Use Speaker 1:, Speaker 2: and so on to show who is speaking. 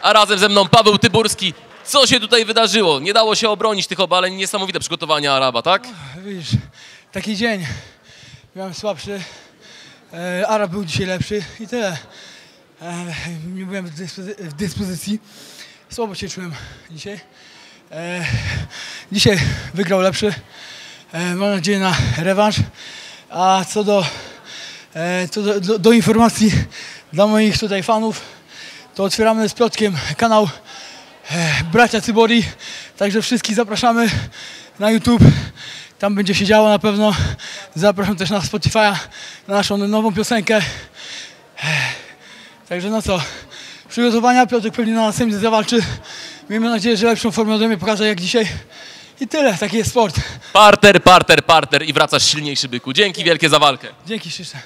Speaker 1: A razem ze mną Paweł Tyburski. Co się tutaj wydarzyło? Nie dało się obronić tych obaleń. Niesamowite przygotowania Araba, tak?
Speaker 2: Widzisz, taki dzień. Miałem słabszy. Arab był dzisiaj lepszy i tyle. Nie byłem w dyspozycji. Słabo się czułem dzisiaj. Dzisiaj wygrał lepszy. Mam nadzieję na rewanż. A co do informacji dla moich tutaj fanów, to otwieramy z Piotrkiem kanał Bracia Cybori. Także wszystkich zapraszamy na YouTube. Tam będzie się działo na pewno. Zapraszam też na Spotify'a, na naszą nową piosenkę. Także no co, przygotowania. Piotrek pewnie na następnie zawalczy. Miejmy nadzieję, że lepszą formę ode mnie pokaże jak dzisiaj. I tyle, taki jest sport.
Speaker 1: Parter, parter, parter i wracasz silniejszy, byku. Dzięki wielkie za walkę.
Speaker 2: Dzięki śliczne.